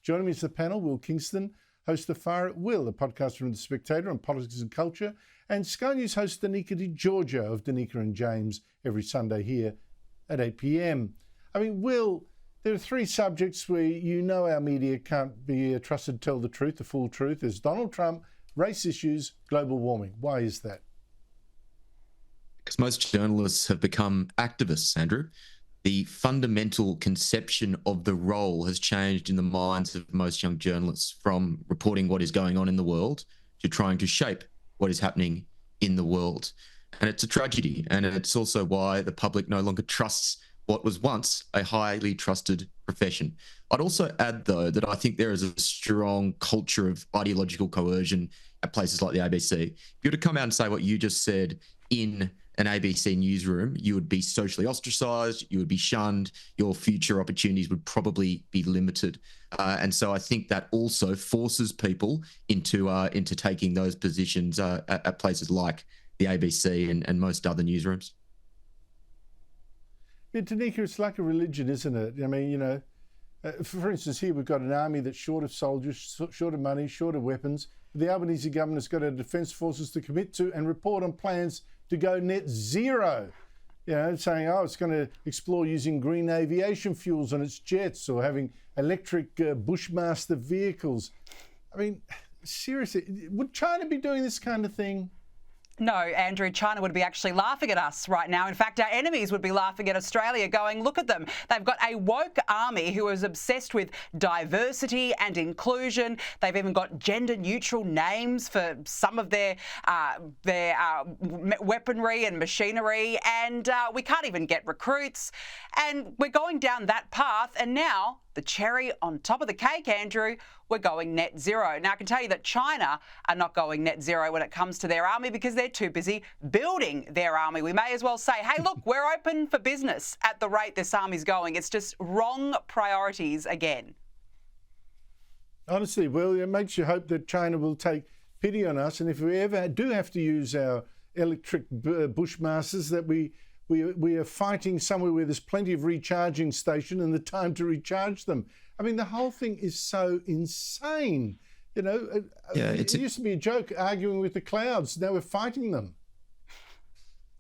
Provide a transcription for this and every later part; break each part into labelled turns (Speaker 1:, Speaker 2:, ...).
Speaker 1: Joining me is the panel, Will Kingston, host of Fire at Will, a podcast from The Spectator on politics and culture, and Sky News host Danica De Giorgio of Danica and James every Sunday here at 8 p.m. I mean, Will, there are three subjects where you know our media can't be trusted to tell the truth, the full truth. There's Donald Trump, race issues, global warming. Why is that?
Speaker 2: Because most journalists have become activists, Andrew. The fundamental conception of the role has changed in the minds of most young journalists, from reporting what is going on in the world to trying to shape what is happening in the world. And it's a tragedy. And it's also why the public no longer trusts what was once a highly trusted profession. I'd also add, though, that I think there is a strong culture of ideological coercion at places like the ABC. If you were to come out and say what you just said in an ABC newsroom, you would be socially ostracised, you would be shunned, your future opportunities would probably be limited. And so I think that also forces people into taking those positions at places like the ABC and most other newsrooms.
Speaker 1: Yeah, Danica, it's like a religion, isn't it? I mean, you know, for instance, here we've got an army that's short of soldiers, short of money, short of weapons. The Albanese government's got our defence forces to commit to and report on plans to go net zero. You know, saying, oh, it's going to explore using green aviation fuels on its jets or having electric Bushmaster vehicles. I mean, seriously, would China be doing this kind of thing?
Speaker 3: No, Andrew, China would be actually laughing at us right now. In fact, our enemies would be laughing at Australia, going, look at them. They've got a woke army who is obsessed with diversity and inclusion. They've even got gender-neutral names for some of their weaponry and machinery, and we can't even get recruits. And we're going down that path, and now the cherry on top of the cake, Andrew, we're going net zero. Now, I can tell you that China are not going net zero when it comes to their army because they're too busy building their army. We may as well say, hey, look, we're open for business at the rate this army's going. It's just wrong priorities again.
Speaker 1: Honestly, well, it makes you hope that China will take pity on us. And if we ever do have to use our electric Bushmasters, that we are fighting somewhere where there's plenty of recharging station and the time to recharge them. I mean, the whole thing is so insane. You know, it used to be a joke arguing with the clouds. Now we're fighting them.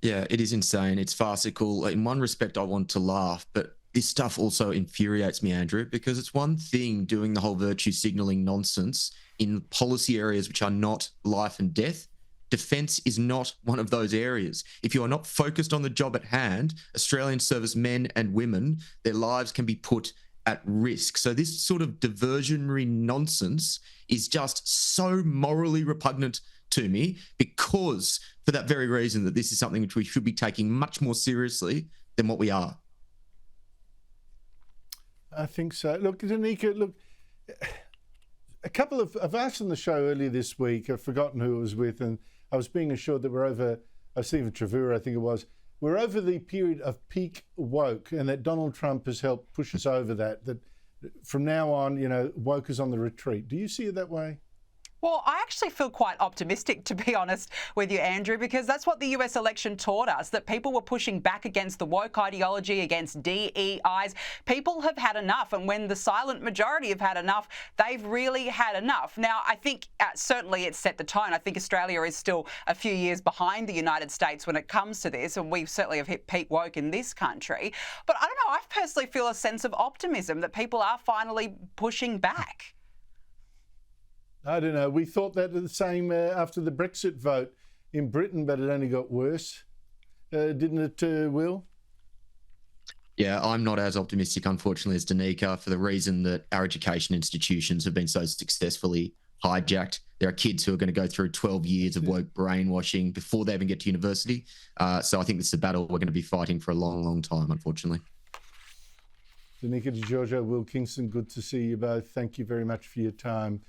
Speaker 2: Yeah, it is insane. It's farcical. In one respect, I want to laugh, but this stuff also infuriates me, Andrew, because it's one thing doing the whole virtue signalling nonsense in policy areas which are not life and death. Defence is not one of those areas. If you are not focused on the job at hand, Australian servicemen and women, their lives can be put at risk. So this sort of diversionary nonsense is just so morally repugnant to me, because for that very reason that this is something which we should be taking much more seriously than what we are.
Speaker 1: I think so. Look, Danica, look, a couple of us on the show earlier this week, I've forgotten who it was with, and I was being assured that we're over, Stephen Trevura, I think it was, we're over the period of peak woke, and that Donald Trump has helped push us over that from now on, you know, woke is on the retreat. Do you see it that way?
Speaker 3: Well, I actually feel quite optimistic, to be honest with you, Andrew, because that's what the US election taught us, that people were pushing back against the woke ideology, against DEIs. People have had enough, and when the silent majority have had enough, they've really had enough. Now, I think certainly it's set the tone. I think Australia is still a few years behind the United States when it comes to this, and we certainly have hit peak woke in this country. But I don't know, I personally feel a sense of optimism that people are finally pushing back.
Speaker 1: I don't know. We thought that the same after the Brexit vote in Britain, but it only got worse, didn't it, Will?
Speaker 2: Yeah, I'm not as optimistic, unfortunately, as Danica, for the reason that our education institutions have been so successfully hijacked. There are kids who are going to go through 12 years of woke brainwashing before they even get to university. So I think this is a battle we're going to be fighting for a long, long time, unfortunately.
Speaker 1: Danica De Giorgio, Will Kingston, good to see you both. Thank you very much for your time.